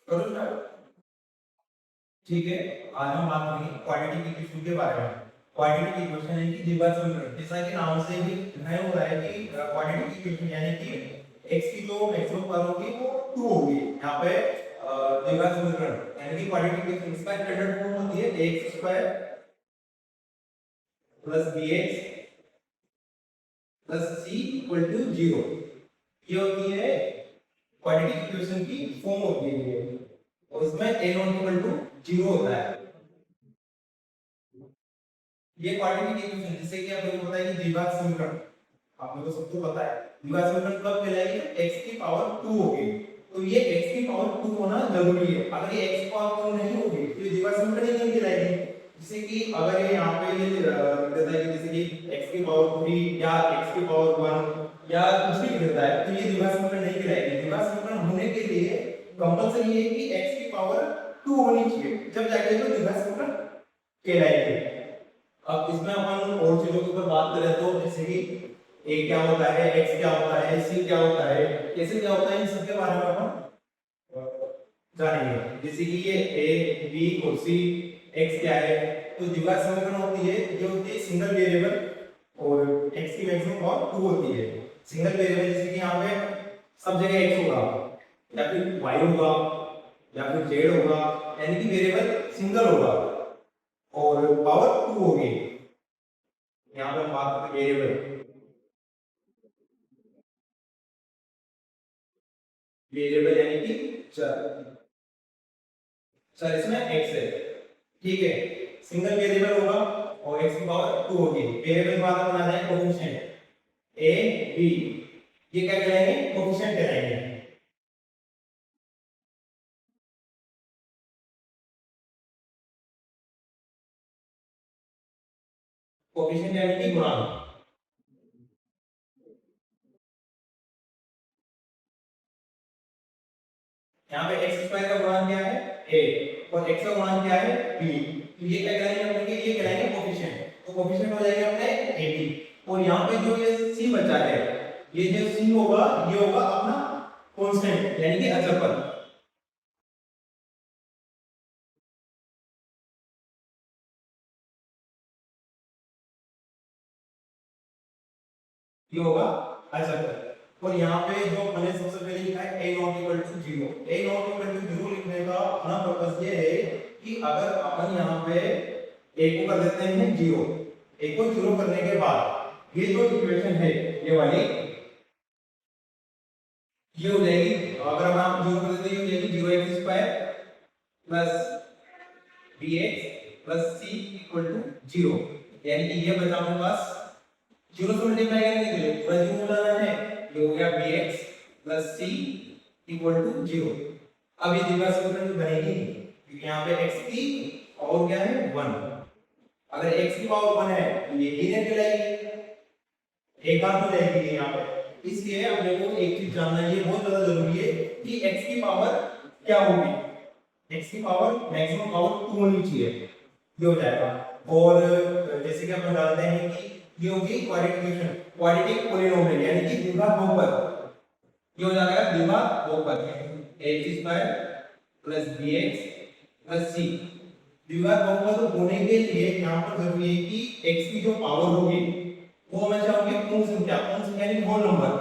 करो स्टार्ट। ठीक है, आज हम बात करेंगे क्वाड्रेटिक इक्वेशन के बारे में। क्वाड्रेटिक इक्वेशन यानी कि द्विघात समीकरण, जैसा कि नाम से ही दिखाया हुआ है कि क्वाड्रेटिक इक्वेशन यानी कि x की जो मैक्सिमम पावर होगी वो 2 होगी। यहाँ पे द्विघात समीकरण यानी कि क्वाड्रेटिक इक्वेशन इसका स्टैंडर्ड फॉर्म होती है ax square plus bx plus c equal to 0। ये होती है क्वाड्रेटिक इक्वेशन की फॉर्म होती है ये, और इसमें a नॉट इक्वल टू 0 होता है। ये क्वाड्रेटिक इक्वेशन जैसे कि आपको पता है कि द्विघात समीकरण, आप लोगों को सबको पता है द्विघात समीकरण कब कहलाएगी, x की पावर 2 होगी। तो ये x की पावर 2 होना जरूरी है। अगर ये x की पावर 2 नहीं होगी तो ये द्विघात समीकरण ही नहीं कहलाएगी। जैसे कि अगर ये यहाँ पे ये देता है कि जैसे कि x की पावर 3 या x की पावर 1 या कुछ भी देता है, तो ये द्विघात समीकरण नहीं कहलाएगी। द्विघात समीकरण होने के लिए कंपलसरी है कि x की पावर 2 होनी चाहिए, जब जाके तो द्विघात समीकरण कहलाएगी। अब इसमें अपन और चीजों के ऊपर बात करें तो जैसे कि a क्या होता है, x क्या होता है, c क्या होता है, कैसे क्या होता है, इन सब के बारे में अपन जानेंगे। जैसे कि ये a b और c x क्या है, तो द्विघात समीकरण होती है, ये होती है सिंगल वेरिएबल और x की मैक्सिमम पावर 2 होती है। सिंगल वेरिएबल जैसे कि यहाँ पे सब जगह x होगा या फिर y होगा या फिर z होगा, यानी कि वेरिएबल सिंगल होगा और पावर 2 होगी। यहाँ पे हम बात करते हैं वेरिएबल यानी कि चर। चर इसमें x है, ठीक है, सिंगल वेरिएबल होगा और x की पावर 2 होगी। वेरिएबल बाद में बना जाए कोएफिशिएंट a b, ये क्या कहलाएंगे, कोएफिशिएंट कहलाएंगे। कोएफिशिएंट यानी कि गुणांक। यहाँ पे x स्क्वायर का गुणांक क्या है a और x का गुणांक क्या है b, तो ये क्या कहलाएंगे अपने, ये कहलाएंगे कोएफिशिएंट। तो कोएफिशिएंट हो जाएंगे अपने ab, और यहाँ पे जो ये c बचा है, ये जो c होगा ये होगा अपना कांस्टेंट यानी कि अचर पद। ये होगा अचर पद। और यहाँ पे जो मैंने सबसे पहले लिखा है a not equal to 0, a not equal to 0 लिखने का अपना पर्पस ये है कि अगर अपन यहाँ पे a को कर देते हैं 0, a को 0 करने के बाद ये जो इक्वेशन है ये वाली, ये हो जाएगी, अगर हम आप 0 कर देते हैं ये हो जाएगी 0x square plus bx plus c equal to 0, यानी कि ये बचा हमारे पास 0 से मल्टीप्लाई करने के लिए पूरा 0 लाना है, ये हो गया bx plus c equal to 0। अब ये द्विघात समीकरण बनेगी नहीं, क्योंकि यहाँ पे x की पावर क्या है 1, अगर x की पावर 1 है तो ये लीनियर कहलाएगी, एक बात हो जाएगी यहाँ पे। इसलिए अपने को एक चीज जानना ये बहुत ज्यादा जरूरी है कि x की पावर क्या होगी, x की पावर मैक्सिमम पावर 2 होनी चाहिए, ये हो जाएगा। और जैसे कि अपन जानते हैं कि ये होगी क्वाड्रेटिक इक्वेशन, क्वाड्रेटिक पॉलिनोमियल यानी कि द्विघात बहुपद, ये हो जाएगा द्विघात बहुपद x square plus bx plus c। द्विघात बहुपद होने के लिए यहाँ पर जरूरी है कि x की जो पावर होगी वो हमेशा होगी पूर्ण संख्या, पूर्ण संख्या यानी होल नंबर।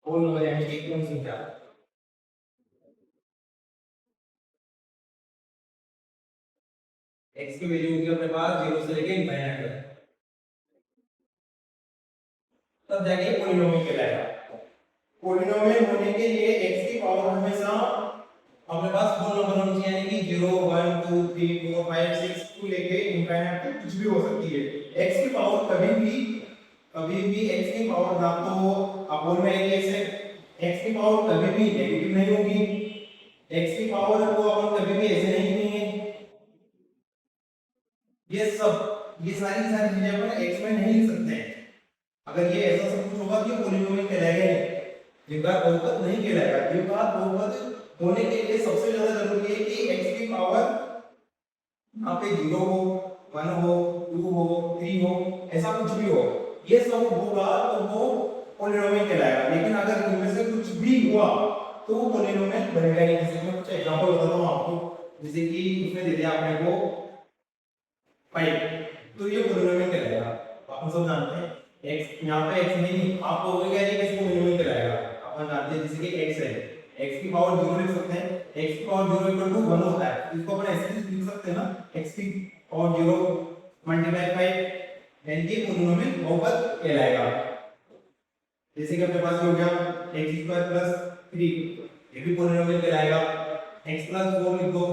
होल नंबर यानी कि पूर्ण संख्या। x की वैल्यू होगी अपने पास 0 से लेके इंफिनिटी तक, तब जाके पॉलिनोमियल कहलाएगा। पॉलिनोमियल होने के लिए x की पावर हमेशा अपने पास होल नंबर होनी चाहिए, यानी कि 0 1 2 3 4 5 6 टू लेके इंफिनिटी तक कुछ भी हो सकती है। x की पावर कभी भी x की पावर ना तो अपोल में आएगी, ऐसे x की पावर कभी भी नेगेटिव नहीं होगी, x की पावर को अपन कभी भी ऐसे नहीं लिखेंगे। ये सारी चीजें अपन x में नहीं लिख सकते हैं। अगर ये ऐसा सब कुछ होगा कि पॉलिनोमियल कहलाएगा नहीं, द्विघात बहुपद नहीं कहलाएगा। द्विघात बहुपद होने के लिए सबसे ज्यादा जरूरी है कि x की पावर यहाँ पे 0 हो 1 हो 2 हो 3 हो, ऐसा कुछ भी हो, ये सब होगा तो वो पॉलिनोमियल कहलाएगा। लेकिन अगर इनमें से कुछ भी हुआ तो वो पॉलिनोमियल बनेगा नहीं। जैसे मैं कुछ एग्जांपल बताता हूं आपको, जैसे कि उसमें दे दिया आपने को 5, तो ये पॉलिनोमियल कहलाएगा। अपन सब जानते हैं x, यहाँ पे x नहीं, आप कहोगे क्या ये कैसे पॉलिनोमियल कहलाएगा। अपन जानते हैं जैसे कि x है, x की पावर 0 लिख सकते हैं, x की पावर 0 इक्वल टू 1 होता है, इसको अपन ऐसे भी लिख सकते हैं ना, x की पावर 0 मल्टीप्लाई 5, यानी कि पॉलिनोमियल बहुपद कहलाएगा। जैसे कि अपने पास हो गया x² + 3, ये भी पॉलिनोमियल कहलाएगा। x + 4 लिख दो,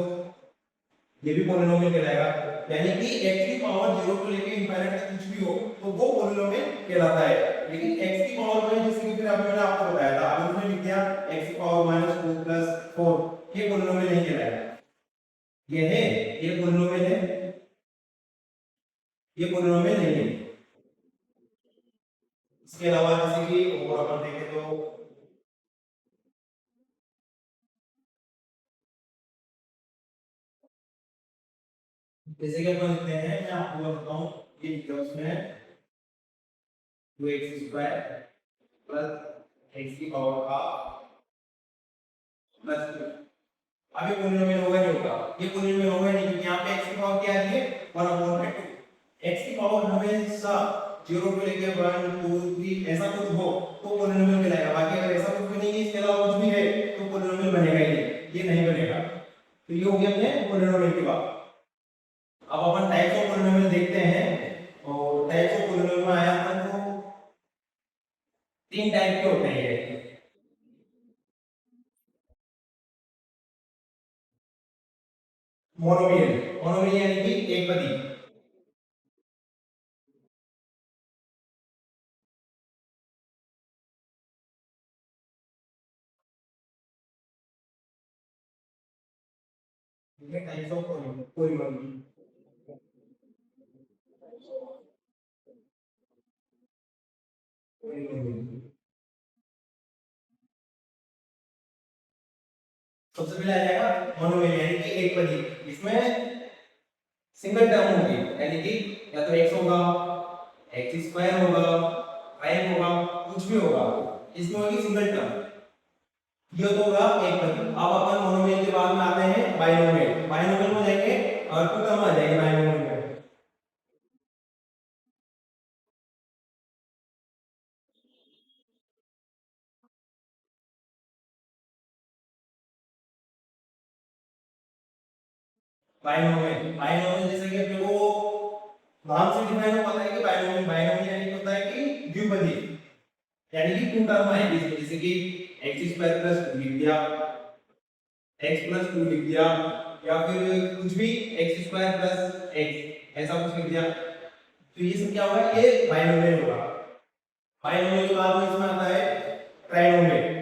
ये भी पॉलिनोमियल कहलाएगा। यानी कि x की पावर 0 को लेके इंफिनिट तक कुछ भी हो तो वो पॉलिनोमियल कहलाता है। लेकिन x की पावर में जैसे कि फिर अभी मैंने आपको बताया था, अगर उसमें लिख दिया x की पावर -2 + 4, ये पॉलिनोमियल नहीं कहलाएगा। ये है, ये पॉलिनोमियल है, ये पॉलिनोमियल नहीं है। इसके अलावा जैसे कि और अपन देखें तो जैसे कि अपन लिखते हैं, मैं आपको बताता हूं, ये लिखा उसमें 2x² + x की पावर ½ + 2। अभी पॉलिनोमियल होगा नहीं होगा, ये पॉलिनोमियल होगा नहीं, क्योंकि यहाँ पे x की पावर क्या आ रही है 1/2। x की पावर हमेशा 0 को लेके 1 2 3 ऐसा कुछ हो तो पॉलिनोमियल कहलाएगा। बाकी अगर ऐसा कुछ भी नहीं है, इसके अलावा कुछ भी है तो पॉलिनोमियल बनेगा ही नहीं, ये नहीं बनेगा। तो ये हो गया अपने पॉलिनोमियल की बात। अब अपन टाइप्स ऑफ पॉलिनोमियल देखते हैं, और टाइप्स ऑफ पॉलिनोमियल में आया था तो 3 टाइप के होते हैं ये। मोनोमियल, मोनोमियल यानी कि एक पदी। ये टाइप्स ऑफ पॉलिनोमियल। सबसे पहले आ जाएगा मोनोमियल यानी कि एक पदी। इसमें सिंगल टर्म होगी, यानी कि या तो x होगा, x² होगा, 5 होगा, कुछ भी होगा, इसमें होगी सिंगल टर्म। ये तो होगा एक पदी। अब अपन मोनोमियल के बाद में आते हैं बाइनोमियल। बाइनोमियल में जाएंगे और टू टर्म आ जाएंगे बाइनोमियल में। बाइनोमियल, बाइनोमियल जैसे कि अपने को नाम से डिफाइन होता है कि बाइनोमियल, बाइनोमियल यानी होता है कि द्विपदी, यानी कि टू टर्म आएगी इसमें। जैसे कि x² + 2 लिख दिया, x + 2 लिख दिया, या फिर कुछ भी x² + x ऐसा कुछ लिख दिया, तो ये सब क्या होगा, ये बाइनोमियल होगा। बाइनोमियल के बाद में इसमें आता है ट्राइनोमियल,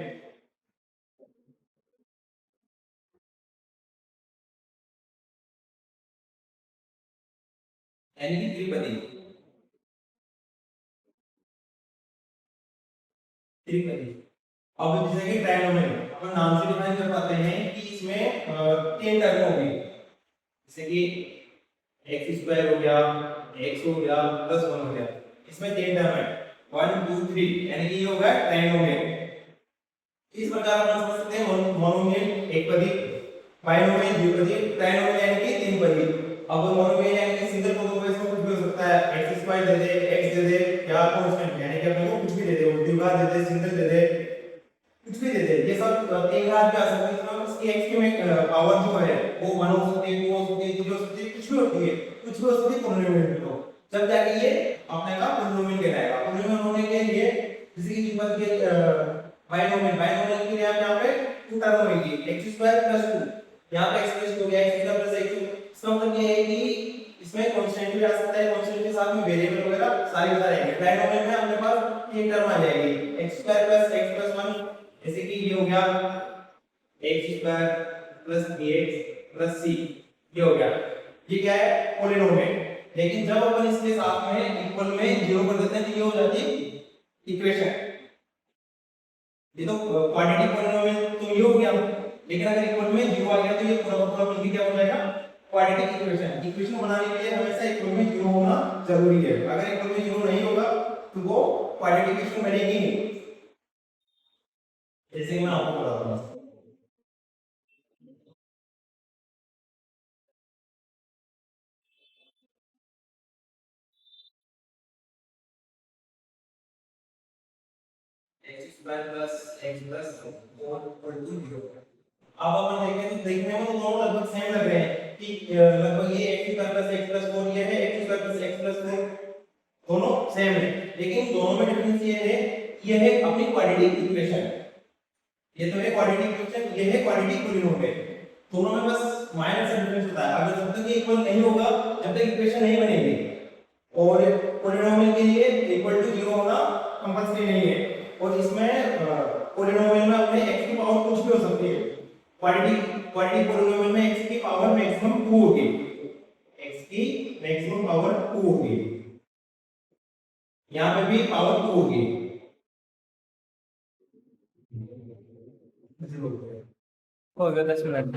यानी कि त्रिपदी। त्रिपदी। अब जैसे कि ट्राइनोमियल अपन नाम से डिफाइन कर पाते हैं कि इसमें 3 टर्म होगी। जैसे कि x² हो गया, x हो गया, +1 हो गया, इसमें 3 टर्म है 1 2 3, यानी कि ये होगा ट्राइनोमियल। इस प्रकार अपन समझ सकते हैं मोनोमियल एक पदी, बाइनोमियल द्विपदी, ट्राइनोमियल यानी कि तीन पदी। अब मोनोमियल यानी कि सिंगल पदों में इसमें कुछ भी हो सकता है, x² दे दे, x दे दे, या कांस्टेंट यानी कि अपने को कुछ भी दे दे, द्विघात दे दे, सिंगल दे दे, कुछ भी दे दे, ये सब तीन घात भी आ सकते हैं। इसमें उसकी x की में पावर जो है वो 1 हो सकती है, 2 हो सकती है, 3 हो सकती है, कुछ भी होती है, कुछ भी हो सकती है पॉलिनोमियल में। तो जब जाके ये अपने का पॉलिनोमियल कहलाएगा। पॉलिनोमियल होने के लिए जैसे कि द्विपद के बाइनोमियल, बाइनोमियल के लिए यहाँ पे टू टर्म होगी, x² + 2, यहाँ पे x² हो गया, x² + x। इसका मतलब ये है कि इसमें कांस्टेंट भी आ सकता है, कांस्टेंट के साथ में वेरिएबल वगैरह सारे बता रहेंगे। बाइनोमियल में अपने पास तीन टर्म आ जाएगी, x² + x + 1, जैसे कि ये हो गया x² + bx + c, ये हो गया। ये क्या है, पॉलिनोमियल। लेकिन जब अपन इसके साथ में इक्वल में 0 कर देते हैं तो ये हो जाती है इक्वेशन। ये तो क्वाड्रेटिक पॉलिनोमियल तो ये हो गया, लेकिन अगर इक्वल में 0 आ गया तो ये पूरा पूरा मिलके क्या हो जाएगा, क्वाड्रेटिक इक्वेशन। इक्वेशन बनाने के लिए हमेशा इक्वल में 0 होना जरूरी है। अगर इक्वल में 0 नहीं होगा तो वो क्वाड्रेटिक इक्वेशन बनेगी नहीं। जैसे मैं आपको बताता हूँ, x square plus x plus 4 equal to 0। अब अपन देखें तो देखने में तो दोनों लगभग सेम लग रहे हैं कि लगभग ये x square plus x plus 4 ये है, x square plus x plus 4 दोनों सेम है। लेकिन दोनों में डिफरेंस ये है अपनी क्वाड्रेटिक इक्वेशन। ये तो है क्वाड्रेटिक इक्वेशन, ये है क्वाड्रेटिक पोलीनोमियल। दोनों में बस माइनर सा डिफरेंस होता है। अगर जब तक ये इक्वल नहीं होगा, जब तक इक्वेशन नहीं बनेगी, और पोलीनोमियल के लिए इक्वल टू 0 होना कंपल्सरी नहीं है। और इसमें पोलीनोमियल में अपने x की पावर कुछ भी हो सकती है। क्वाड्रेटिक पोलीनोमियल में x की पावर मैक्सिमम 2 होगी, x की मैक्सिमम पावर 2 होगी, यहाँ पे भी पावर 2 होगी। हो गया 10 मिनट।